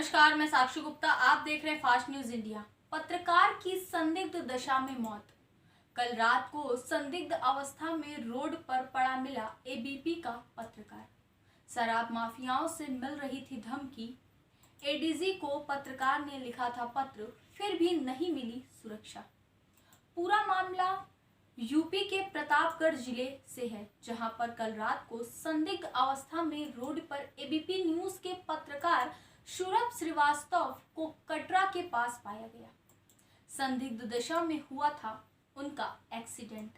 नमस्कार, मैं साक्षी गुप्ता। आप देख रहे हैं फास्ट न्यूज इंडिया। पत्रकार की संदिग्ध दशा में मौत। कल रात को संदिग्ध अवस्था में रोड पर पड़ा मिला एबीपी का पत्रकार। शराब माफियाओं से मिल रही थी धमकी। एडीजी को पत्रकार ने लिखा था पत्र, फिर भी नहीं मिली सुरक्षा। पूरा मामला यूपी के प्रतापगढ़ जिले से है, जहां पर कल रात को संदिग्ध अवस्था में रोड पर एबीपी न्यूज के पत्रकार सौरभ श्रीवास्तव को कटरा के पास पाया गया। संदिग्ध दशा में हुआ था उनका एक्सीडेंट।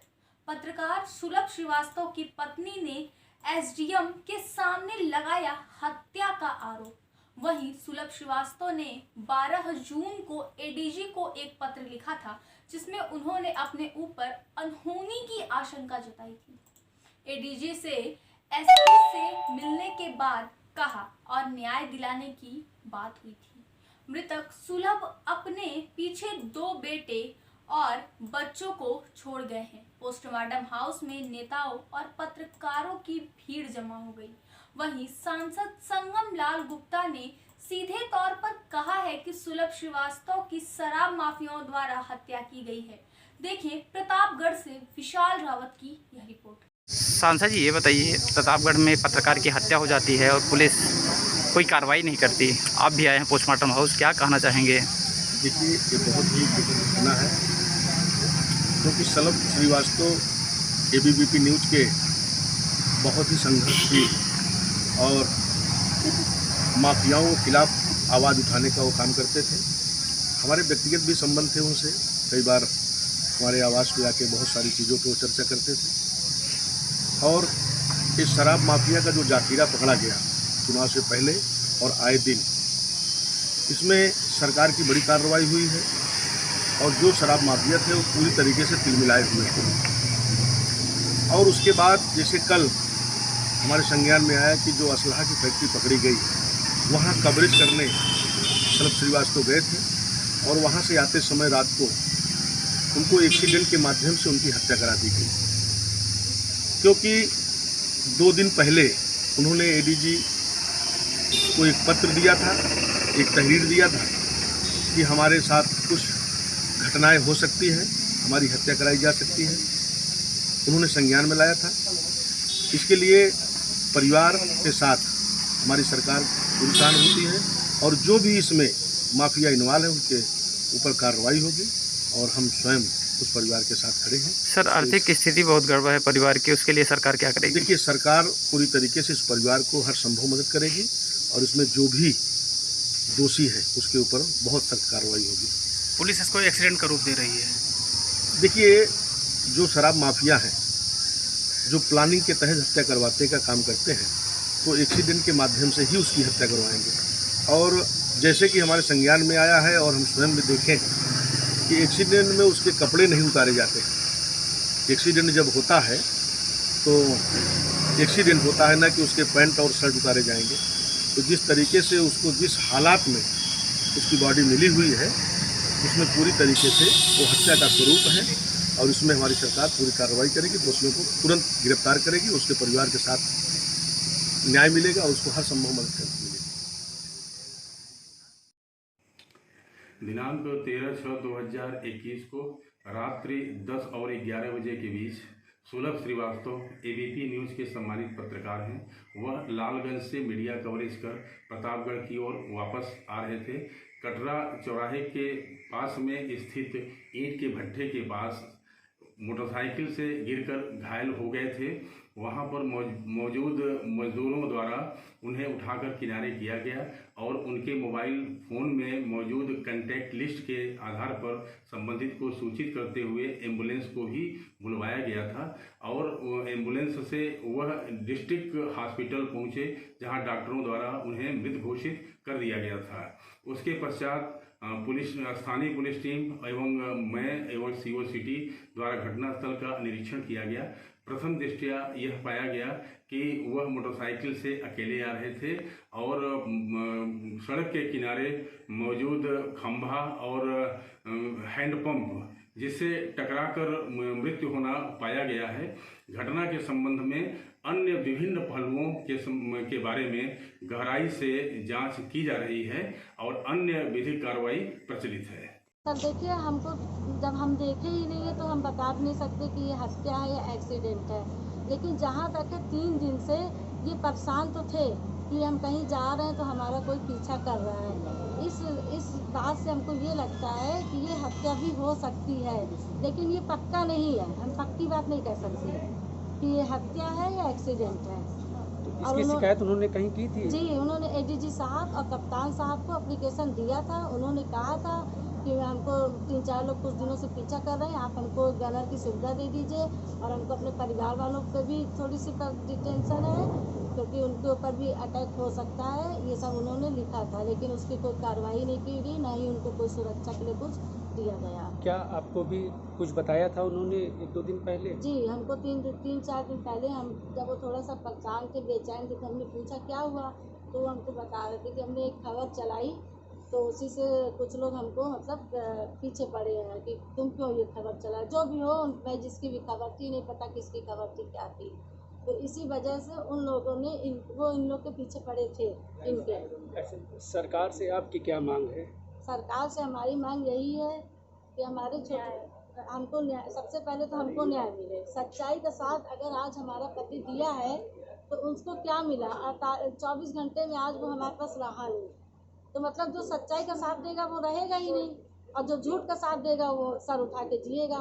पत्रकार सौरभ श्रीवास्तव की पत्नी ने एसडीएम के सामने लगाया हत्या का आरोप। वहीं सौरभ श्रीवास्तव ने 12 जून को एडीजी को एक पत्र लिखा था, जिसमें उन्होंने अपने ऊपर अनहोनी की आशंका जताई थी। एडीजी से एसपी से मिलने के बाद कहा और न्याय दिलाने की बात हुई थी। मृतक सुलभ अपने पीछे 2 बेटे और बच्चों को छोड़ गए हैं। पोस्टमार्टम हाउस में नेताओं और पत्रकारों की भीड़ जमा हो गई। वहीं सांसद संगम लाल गुप्ता ने सीधे तौर पर कहा है कि सुलभ श्रीवास्तव की शराब माफियाओं द्वारा हत्या की गई है। देखिए प्रतापगढ़ से विशाल रावत की यह रिपोर्ट। सांसद जी, ये बताइए, प्रतापगढ़ में पत्रकार की हत्या हो जाती है और पुलिस कोई कार्रवाई नहीं करती। आप भी आए हैं पोस्टमार्टम हाउस, क्या कहना चाहेंगे? देखिए, ये बहुत ही दुखद घटना है, क्योंकि सुलभ श्रीवास्तव एबीपी न्यूज के बहुत ही संघर्षशील और माफियाओं के खिलाफ आवाज़ उठाने का वो काम करते थे। हमारे व्यक्तिगत भी संबंध थे उनसे। कई बार हमारे आवास पे आके बहुत सारी चीज़ों पर चर्चा करते थे। और इस शराब माफिया का जो जाखिरा पकड़ा गया चुनाव से पहले और आए दिन, इसमें सरकार की बड़ी कार्रवाई हुई है और जो शराब माफिया थे वो पूरी तरीके से तिलमिलाए हुए थे। और उसके बाद जैसे कल हमारे संज्ञान में आया कि जो असलहा की फैक्ट्री पकड़ी गई, वहाँ कवरेज करने सुलभ श्रीवास्तव गए थे और वहाँ से आते समय रात को उनको एक्सीडेंट के माध्यम से उनकी हत्या करा दी गई, क्योंकि 2 दिन पहले उन्होंने एडीजी को एक पत्र दिया था, एक तहरीर दिया था कि हमारे साथ कुछ घटनाएं हो सकती हैं, हमारी हत्या कराई जा सकती है। उन्होंने संज्ञान में लाया था। इसके लिए परिवार के साथ हमारी सरकार परेशान होती है और जो भी इसमें माफिया इन्वॉल्व है उनके ऊपर कार्रवाई होगी और हम स्वयं उस परिवार के साथ खड़े हैं। सर, आर्थिक स्थिति बहुत गड़बड़ है परिवार की, उसके लिए सरकार क्या करेगी? देखिए, सरकार पूरी तरीके से इस परिवार को हर संभव मदद करेगी और इसमें जो भी दोषी है उसके ऊपर बहुत सख्त कार्रवाई होगी। पुलिस इसको एक्सीडेंट का रूप दे रही है। देखिए, जो शराब माफिया हैं, जो प्लानिंग के तहत हत्या करवाते का काम करते हैं, तो एक्सीडेंट के माध्यम से ही उसकी हत्या करवाएंगे। और जैसे कि हमारे संज्ञान में आया है और हम स्वयं भी देखें कि एक्सीडेंट में उसके कपड़े नहीं उतारे जाते। एक्सीडेंट जब होता है तो एक्सीडेंट होता है ना कि उसके पैंट और शर्ट उतारे जाएंगे। तो जिस तरीके से उसको जिस हालात में उसकी बॉडी मिली हुई है, उसमें पूरी तरीके से वो हत्या का स्वरूप है और उसमें हमारी सरकार पूरी कार्रवाई करेगी, दोषियों को तुरंत गिरफ्तार करेगी, उसके परिवार के साथ न्याय मिलेगा और उसको हर संभव मदद मिलेगी। दिनांक 13/6/2021 को रात्रि 10 और 11 बजे के बीच सुलभ श्रीवास्तव एबीपी न्यूज़ के सम्मानित पत्रकार हैं। वह लालगंज से मीडिया कवरेज कर प्रतापगढ़ की ओर वापस आ रहे थे। कटरा चौराहे के पास में स्थित ईंट के भट्ठे के पास मोटरसाइकिल से गिरकर घायल हो गए थे। वहां पर मौजूद मजदूरों द्वारा उन्हें उठाकर किनारे किया गया और उनके मोबाइल फ़ोन में मौजूद कॉन्टैक्ट लिस्ट के आधार पर संबंधित को सूचित करते हुए एम्बुलेंस को भी बुलवाया गया था और एम्बुलेंस से वह डिस्ट्रिक्ट हॉस्पिटल पहुंचे, जहां डॉक्टरों द्वारा उन्हें मृत घोषित कर दिया गया था। उसके पश्चात स्थानीय पुलिस टीम एवं मैं एवं सीओ सिटी द्वारा घटनास्थल का निरीक्षण किया गया। प्रथम दृष्टया यह पाया गया कि वह मोटरसाइकिल से अकेले आ रहे थे और सड़क के किनारे मौजूद खंभा और हैंडपंप जिससे टकराकर मृत्यु होना पाया गया है। घटना के संबंध में अन्य विभिन्न पहलुओं के बारे में गहराई से जांच की जा रही है और अन्य विधिक कार्रवाई प्रचलित है। सर देखिए, हमको जब हम देखे ही नहीं है तो हम बता भी नहीं सकते कि ये हत्या है या एक्सीडेंट है। लेकिन जहाँ तक है 3 दिन से ये परेशान तो थे कि हम कहीं जा रहे हैं तो हमारा कोई पीछा कर रहा है। इस बात से हमको ये लगता है कि ये हत्या भी हो सकती है, लेकिन ये पक्का नहीं है। हम पक्की बात नहीं कह सकते कि ये हत्या है या एक्सीडेंट है। इसकी शिकायत उन्होंने कहीं की थी? जी, उन्होंने एडीजी साहब और कप्तान साहब को एप्लीकेशन दिया था। उन्होंने कहा था कि हमको 3-4 लोग कुछ दिनों से पीछा कर रहे हैं, आप हमको गनर की सुविधा दे दीजिए और हमको अपने परिवार वालों पे भी थोड़ी सी टेंशन है क्योंकि उनके ऊपर भी अटैक हो सकता है। ये सब उन्होंने लिखा था, लेकिन उसकी कोई कार्रवाई नहीं की गई, ना ही उनको कोई सुरक्षा के लिए कुछ दिया गया। क्या आपको भी कुछ बताया था उन्होंने 1-2 दिन पहले? जी, हमको 3-4 दिन पहले हम जब वो थोड़ा सा परेशान थे, बेचैन थे, तो हमने पूछा क्या हुआ, तो हमको बता रहे थे कि हमने एक खबर चलाई तो उसी से कुछ लोग हमको मतलब पीछे पड़े हैं कि तुम क्यों ये खबर चला। जो भी हो, मैं जिसकी भी खबर थी, नहीं पता किसकी खबर थी क्या थी, तो इसी वजह से उन लोगों ने इन लोग के पीछे पड़े थे इनके। सरकार से आपकी क्या मांग है? सरकार से हमारी मांग यही है कि हमारे हमको न्याय, सबसे पहले तो हमको न्याय मिले। सच्चाई का साथ अगर आज हमारा पति दिया है तो उसको क्या मिला? 24 घंटे में आज वो हमारे पास रहा नहीं, तो मतलब जो सच्चाई का साथ देगा वो रहेगा ही नहीं, और जो झूठ का साथ देगा वो सर उठा के जिएगा।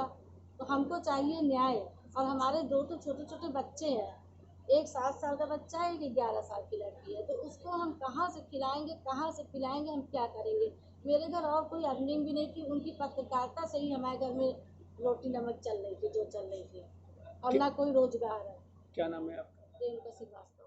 तो हमको चाहिए न्याय। और हमारे 2 तो छोटे छोटे बच्चे हैं, एक 7 साल का बच्चा है, एक 11 साल की लड़की है, तो उसको हम कहाँ से खिलाएंगे, कहाँ से पिलाएंगे, हम क्या करेंगे? मेरे घर और कोई अर्निंग भी नहीं थी, उनकी पत्रकारिता से ही हमारे घर में रोटी नमक चल रही थी जो चल रही थी, और ना कोई रोजगार है। क्या नाम है आपका? रेणुका श्रीवास्तव।